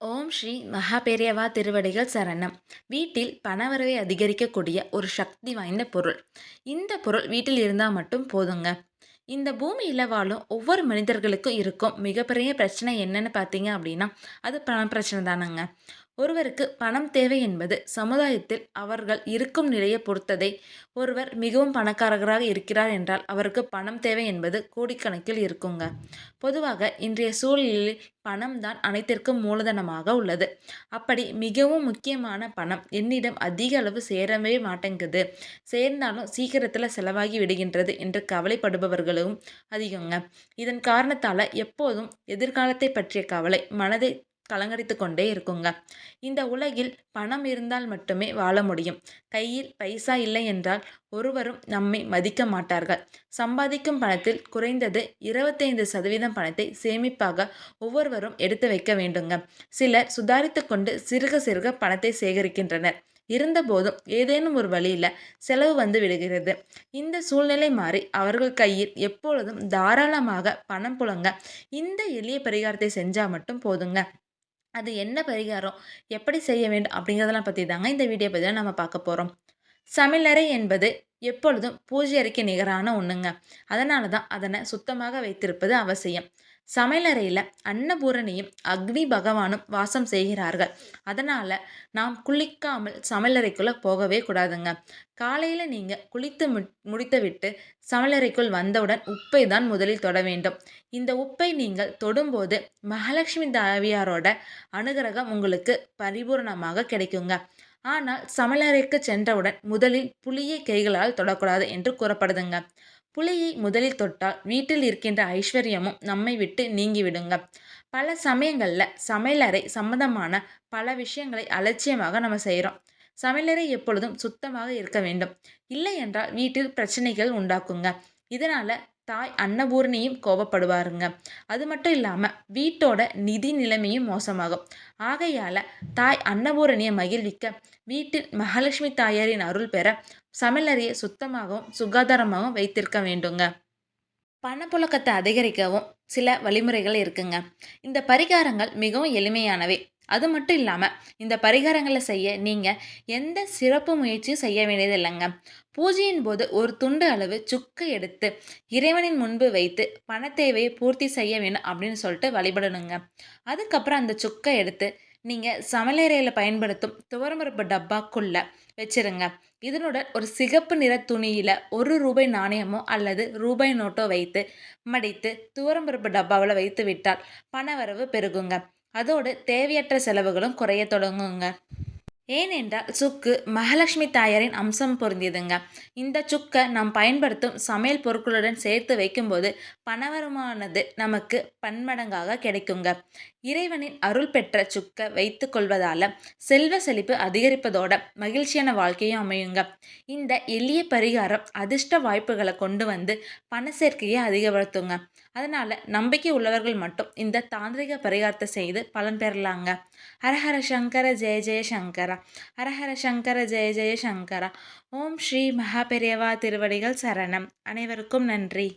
ஓம் ஸ்ரீ மகாபெரியவா திருவடிகள் சரணம். வீட்டில் பணவரவை அதிகரிக்கக்கூடிய ஒரு சக்தி வாய்ந்த பொருள். இந்த பொருள் வீட்டில் இருந்தால் மட்டும் போதுங்க. இந்த பூமியில் வாழும் ஒவ்வொரு மனிதர்களுக்கும் இருக்கும் மிகப்பெரிய பிரச்சனை என்னன்னு பார்த்தீங்க அப்படின்னா அது பண பிரச்சனை தானங்க. ஒருவருக்கு பணம் தேவை என்பது சமுதாயத்தில் அவர்கள் இருக்கும் நிலையை பொறுத்ததை. ஒருவர் மிகவும் பணக்காரராக இருக்கிறார் என்றால் அவருக்கு பணம் தேவை என்பது கோடிக்கணக்கில் இருக்குங்க. பொதுவாக இன்றைய சூழலில் பணம் தான் அனைத்திற்கும் மூலதனமாக உள்ளது. அப்படி மிகவும் முக்கியமான பணம் என்னிடம் அதிக அளவு சேரவே மாட்டேங்குது, சேர்ந்தாலும் சீக்கிரத்தில் செலவாகி விடுகின்றது என்று கவலைப்படுபவர்களும் அதிகங்க. இதன் காரணத்தால் எப்போதும் எதிர்காலத்தை பற்றிய கவலை மனதை கலங்கடித்து கொண்டே இருக்குங்க. இந்த உலகில் பணம் இருந்தால் மட்டுமே வாழ முடியும். கையில் பைசா இல்லை என்றால் ஒருவரும் நம்மை மதிக்க மாட்டார்கள். சம்பாதிக்கும் பணத்தில் குறைந்தது 25% பணத்தை சேமிப்பாக ஒவ்வொருவரும் எடுத்து வைக்க வேண்டுங்க. சிலர் சுதாரித்து கொண்டு சிறுக சிறுக பணத்தை சேகரிக்கின்றனர். இருந்தபோதும் ஏதேனும் ஒரு வழியில் செலவு வந்து விடுகிறது. இந்த சூழ்நிலை மாறி அவர்கள் கையில் எப்பொழுதும் தாராளமாக பணம் புழங்க இந்த எளிய பரிகாரத்தை செஞ்சால் மட்டும் போதுங்க. அது என்ன பரிகாரம், எப்படி செய்ய வேண்டும் அப்படிங்கிறதெல்லாம் பற்றி தாங்க இந்த வீடியோ பதிவில் நம்ம பார்க்க போகிறோம். சமையலறை என்பது எப்பொழுதும் பூஜை அறைக்கு நிகரான ஒன்றுங்க. அதனால தான் அதனை சுத்தமாக வைத்திருப்பது அவசியம். சமையலறையில் அன்னபூரணியும் அக்னி பகவானும் வாசம் செய்கிறார்கள். அதனால் நாம் குளிக்காமல் சமையலறைக்குள்ளே போகவே கூடாதுங்க. காலையில் நீங்கள் குளித்து முடித்து விட்டு சமையலறைக்குள் வந்தவுடன் உப்பை தான் முதலில் தொட வேண்டும். இந்த உப்பை நீங்கள் தொடும்போது மகாலட்சுமி தேவியாரோட அனுகிரகம் உங்களுக்கு பரிபூர்ணமாக கிடைக்குங்க. ஆனால் சமையலறைக்கு சென்றவுடன் முதலில் புளியை கைகளால் தொடக்கூடாது என்று கூறப்படுதுங்க. புளியை முதலில் தொட்டால் வீட்டில் இருக்கின்ற ஐஸ்வர்யமும் நம்மை விட்டு நீங்கிவிடுங்க. பல சமயங்களில் சமையலறை சம்பந்தமான பல விஷயங்களை அலட்சியமாக நம்ம செய்கிறோம். சமையலறை எப்பொழுதும் சுத்தமாக இருக்க வேண்டும். இல்லை என்றால் வீட்டில் பிரச்சனைகள் உண்டாக்குங்க. இதனால தாய் அன்னபூரணியும் கோபப்படுவாருங்க. அது மட்டும் இல்லாமல் வீட்டோட நிதி நிலைமையும் மோசமாகும். ஆகையால் தாய் அன்னபூரணியை மகிழ்விக்க வீட்டில் மகாலட்சுமி தாயாரின் அருள் பெற சமையலறையை சுத்தமாகவும் சுகாதாரமாகவும் வைத்திருக்க வேண்டுங்க. பணப்புழக்கத்தை அதிகரிக்கவும் சில வழிமுறைகள் இருக்குங்க. இந்த பரிகாரங்கள் மிகவும் எளிமையானவை. அது மட்டும் இல்லாமல் இந்த பரிகாரங்களை செய்ய நீங்கள் எந்த சிறப்பு முயற்சியும் செய்ய வேண்டியது இல்லைங்க. பூஜையின் போது ஒரு துண்டு அளவு சுக்கை எடுத்து இறைவனின் முன்பு வைத்து பண தேவையை பூர்த்தி செய்ய வேணும் அப்படின்னு சொல்லிட்டு வழிபடணுங்க. அதுக்கப்புறம் அந்த சுக்கை எடுத்து நீங்கள் சமையலறையில் பயன்படுத்தும் துவரம்பருப்பு டப்பாக்குள்ள வச்சிருங்க. இதனுடன் ஒரு சிகப்பு நிற துணியில் ₹1 நாணயமோ அல்லது ரூபாய் நோட்டோ வைத்து மடித்து துவரம்பருப்பு டப்பாவில் வைத்து விட்டால் பணவரவு பெருகுங்க. அதோடு தேவையற்ற செலவுகளும் குறைய தொடங்குங்க. ஏனென்றால் சுக்கு மகாலட்சுமி தாயாரின் அம்சம் பொருந்தியதுங்க. இந்த சுக்கை நாம் பயன்படுத்தும் சமையல் பொருட்களுடன் சேர்த்து வைக்கும்போது பணவரமானது நமக்கு பன்மடங்காக கிடைக்குங்க. இறைவனின் அருள் பெற்ற சுக்கை வைத்து கொள்வதால் செல்வ செழிப்பு அதிகரிப்பதோட மகிழ்ச்சியான வாழ்க்கையும் அமையுங்க. இந்த எளிய பரிகாரம் அதிர்ஷ்ட வாய்ப்புகளை கொண்டு வந்து பண சேர்க்கையை அதிகப்படுத்துங்க. அதனால் நம்பிக்கை உள்ளவர்கள் மட்டும் இந்த தாந்திரிக பரிகாரத்தை செய்து பலன் பெறலாங்க. ஹரஹர சங்கர ஜெய ஜெய சங்கரா. ஹரஹர சங்கர ஜெய ஜெய சங்கரா. ஓம் ஸ்ரீ மகாபெரியவா திருவடிகள் சரணம். அனைவருக்கும் நன்றி.